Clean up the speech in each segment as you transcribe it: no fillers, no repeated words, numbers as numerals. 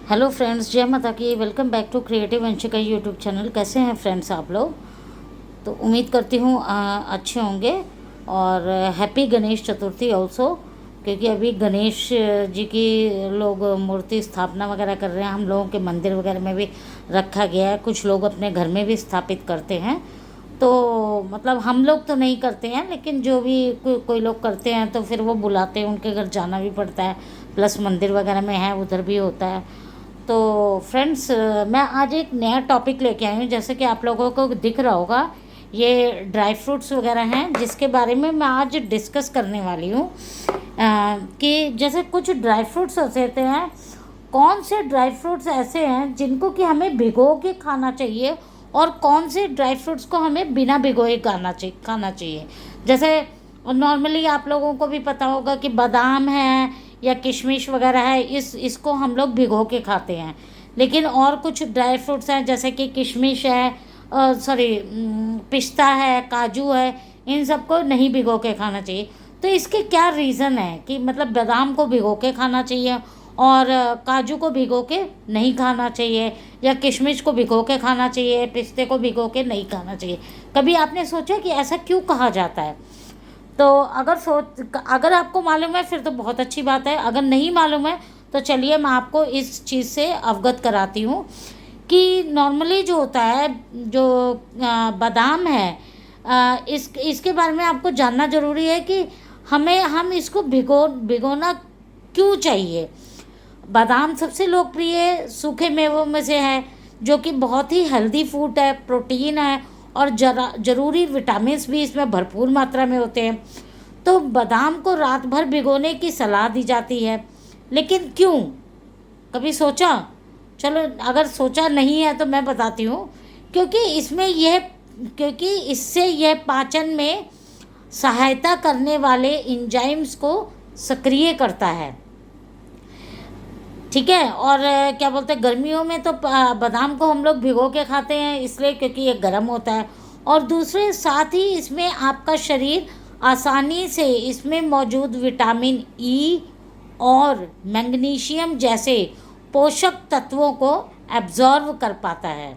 Hello friends, जय माता की। Welcome back to creative Vanshika YouTube channel. कैसे हैं फ्रेंड्स आप लोग? तो उम्मीद करती हूँ अच्छे होंगे। और हैप्पी गणेश चतुर्थी ऑल्सो, क्योंकि अभी गणेश जी की लोग मूर्ति स्थापना वगैरह कर रहे हैं। हम लोगों के मंदिर वगैरह में भी रखा गया है, कुछ लोग अपने घर में भी स्थापित करते हैं। तो मतलब हम लोग तो नहीं करते हैं, लेकिन जो भी कोई लोग करते हैं तो फिर वो बुलाते हैं, उनके घर जाना भी पड़ता है। प्लस मंदिर वगैरह में है, उधर भी होता है। तो फ्रेंड्स, मैं आज एक नया टॉपिक लेके आई हूँ। जैसे कि आप लोगों को दिख रहा होगा, ये ड्राई फ्रूट्स वगैरह हैं, जिसके बारे में मैं आज डिस्कस करने वाली हूँ। कि जैसे कुछ ड्राई फ्रूट्स होते हैं, कौन से ड्राई फ्रूट्स ऐसे हैं जिनको कि हमें भिगो के खाना चाहिए, और कौन से ड्राई फ्रूट्स को हमें बिना भिगोए खाना चाहिए। जैसे नॉर्मली आप लोगों को भी पता होगा कि बादाम है या किशमिश वगैरह है, इसको हम लोग भिगो के खाते हैं। लेकिन और कुछ ड्राई फ्रूट्स हैं, जैसे कि किशमिश है, सॉरी, पिस्ता है, काजू है, इन सबको नहीं भिगो के खाना चाहिए। तो इसके क्या रीज़न है कि मतलब बादाम को भिगो के खाना चाहिए और काजू को भिगो के नहीं खाना चाहिए, या किशमिश को भिगो के खाना चाहिए, पिस्ते को भिगो के नहीं खाना चाहिए। कभी आपने सोचा कि ऐसा क्यों कहा जाता है? तो अगर आपको मालूम है फिर तो बहुत अच्छी बात है। अगर नहीं मालूम है तो चलिए मैं आपको इस चीज़ से अवगत कराती हूँ कि नॉर्मली जो होता है, जो बादाम है, इसके बारे में आपको जानना ज़रूरी है कि हम इसको भिगोना क्यों चाहिए। बादाम सबसे लोकप्रिय सूखे मेवों में से है, जो कि बहुत ही हेल्दी फूड है, प्रोटीन है, और ज़रूरी विटामिन्स भी इसमें भरपूर मात्रा में होते हैं। तो बादाम को रात भर भिगोने की सलाह दी जाती है। लेकिन क्यों? कभी सोचा? चलो, अगर सोचा नहीं है तो मैं बताती हूँ। क्योंकि इससे यह पाचन में सहायता करने वाले एंजाइम्स को सक्रिय करता है। ठीक है। और क्या बोलते हैं, गर्मियों में तो बादाम को हम लोग भिगो के खाते हैं, इसलिए क्योंकि ये गर्म होता है। और दूसरे साथ ही इसमें आपका शरीर आसानी से इसमें मौजूद विटामिन ई और मैग्नीशियम जैसे पोषक तत्वों को एब्जॉर्व कर पाता है।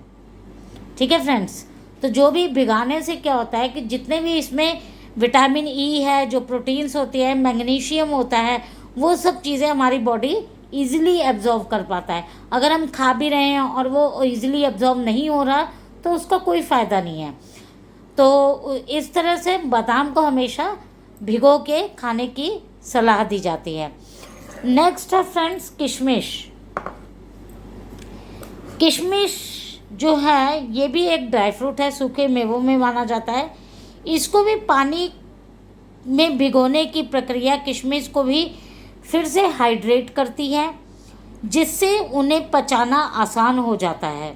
ठीक है फ्रेंड्स। तो जो भी भिगाने से क्या होता है कि जितने भी इसमें विटामिन ई है, जो प्रोटीन्स होती है, मैग्नीशियम होता है, वो सब चीज़ें हमारी बॉडी ईज़िली एब्जॉर्व कर पाता है। अगर हम खा भी रहे हैं और वो ईज़िली एब्जॉर्व नहीं हो रहा तो उसका कोई फ़ायदा नहीं है। तो इस तरह से बादाम को हमेशा भिगो के खाने की सलाह दी जाती है। नेक्स्ट है फ्रेंड्स, किशमिश। किशमिश जो है ये भी एक ड्राई फ्रूट है, सूखे मेवों में माना जाता है। इसको भी पानी में भिगोने की प्रक्रिया किशमिश को भी फिर से हाइड्रेट करती है, जिससे उन्हें पचाना आसान हो जाता है।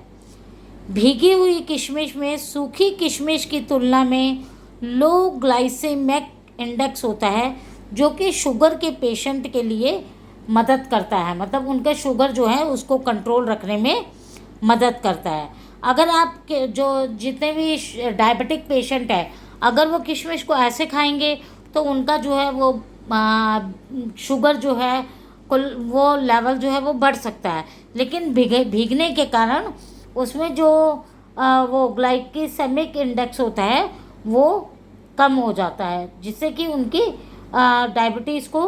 भीगी हुई किशमिश में सूखी किशमिश की तुलना में लो ग्लाइसेमिक इंडेक्स होता है, जो कि शुगर के पेशेंट के लिए मदद करता है। मतलब उनका शुगर जो है उसको कंट्रोल रखने में मदद करता है। अगर आप जो जितने भी डायबिटिक पेशेंट है, अगर वो किशमिश को ऐसे खाएंगे तो उनका जो है वो शुगर जो है वो लेवल जो है वो बढ़ सकता है। लेकिन भीगने के कारण उसमें जो वो ग्लाइकेमिक इंडेक्स होता है वो कम हो जाता है, जिससे कि उनकी डायबिटीज़ को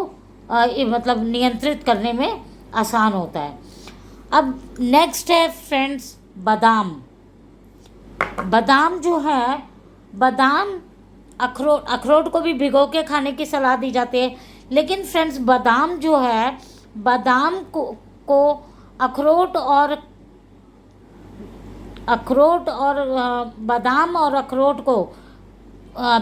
मतलब नियंत्रित करने में आसान होता है। अब नेक्स्ट है फ्रेंड्स, बादाम। बादाम जो है, बादाम अखरोट को भी भिगो के खाने की सलाह दी जाती है। लेकिन फ्रेंड्स, बादाम जो है, बादाम को बादाम और अखरोट को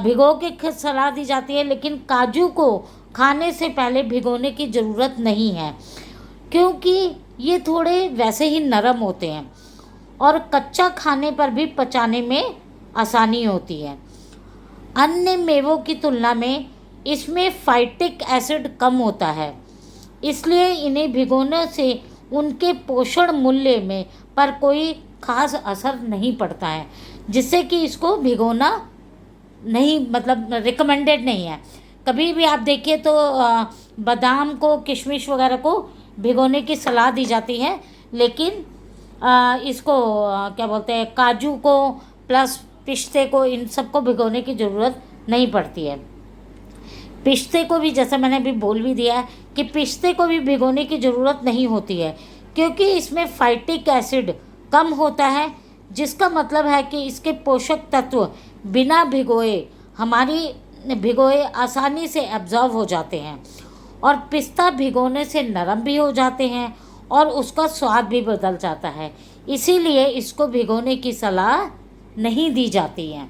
भिगो के सलाह दी जाती है। लेकिन काजू को खाने से पहले भिगोने की ज़रूरत नहीं है, क्योंकि ये थोड़े वैसे ही नरम होते हैं और कच्चा खाने पर भी पचाने में आसानी होती है। अन्य मेवों की तुलना में इसमें फाइटिक एसिड कम होता है, इसलिए इन्हें भिगोने से उनके पोषण मूल्य में पर कोई खास असर नहीं पड़ता है, जिससे कि इसको भिगोना नहीं, मतलब रिकमेंडेड नहीं है। कभी भी आप देखिए तो बादाम को, किशमिश वगैरह को भिगोने की सलाह दी जाती है, लेकिन इसको क्या बोलते हैं, काजू को प्लस पिस्ते को, इन सबको भिगोने की ज़रूरत नहीं पड़ती है। पिस्ते को भी, जैसा मैंने अभी बोल भी दिया है कि पिस्ते को भी भिगोने की ज़रूरत नहीं होती है, क्योंकि इसमें फाइटिक एसिड कम होता है, जिसका मतलब है कि इसके पोषक तत्व बिना भिगोए आसानी से एब्जॉर्व हो जाते हैं। और पिस्ता भिगोने से नरम भी हो जाते हैं और उसका स्वाद भी बदल जाता है, इसीलिए इसको भिगोने की सलाह नहीं दी जाती है।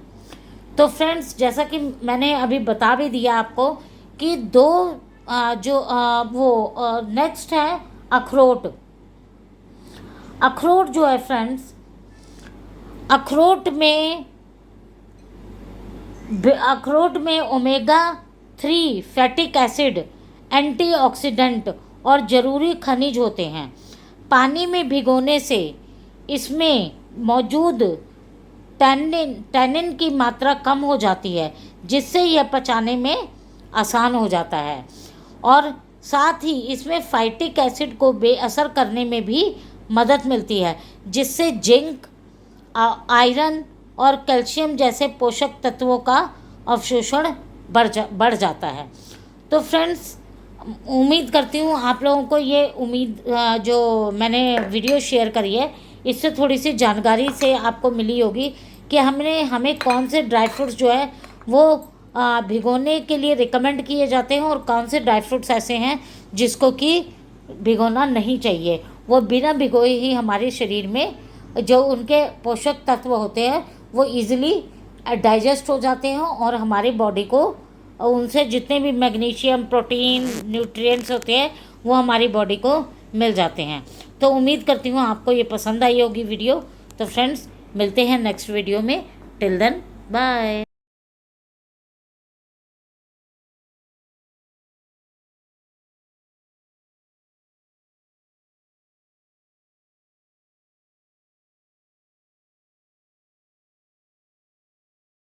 तो फ्रेंड्स, जैसा कि मैंने अभी बता भी दिया आपको कि नेक्स्ट है अखरोट। अखरोट जो है फ्रेंड्स, अखरोट में ओमेगा 3 फैटिक एसिड, एंटीऑक्सीडेंट और ज़रूरी खनिज होते हैं। पानी में भिगोने से इसमें मौजूद टैनिन की मात्रा कम हो जाती है, जिससे यह पचाने में आसान हो जाता है। और साथ ही इसमें फाइटिक एसिड को बेअसर करने में भी मदद मिलती है, जिससे जिंक, आयरन और कैल्शियम जैसे पोषक तत्वों का अवशोषण बढ़ जाता है। तो फ्रेंड्स, उम्मीद करती हूँ आप लोगों को ये जो मैंने वीडियो शेयर करी है, इससे थोड़ी सी जानकारी से आपको मिली होगी कि हमें कौन से ड्राई फ्रूट्स जो है वो भिगोने के लिए रिकमेंड किए जाते हैं और कौन से ड्राई फ्रूट्स ऐसे हैं जिसको कि भिगोना नहीं चाहिए। वो बिना भिगोए ही हमारे शरीर में जो उनके पोषक तत्व होते हैं वो इजीली डाइजेस्ट हो जाते हैं और हमारी बॉडी को उनसे जितने भी मैग्नीशियम, प्रोटीन, न्यूट्रिएंट्स होते हैं वो हमारी बॉडी को मिल जाते हैं। तो उम्मीद करती हूँ आपको ये पसंद आई होगी वीडियो। तो फ्रेंड्स, मिलते हैं नेक्स्ट वीडियो में। Till then, bye.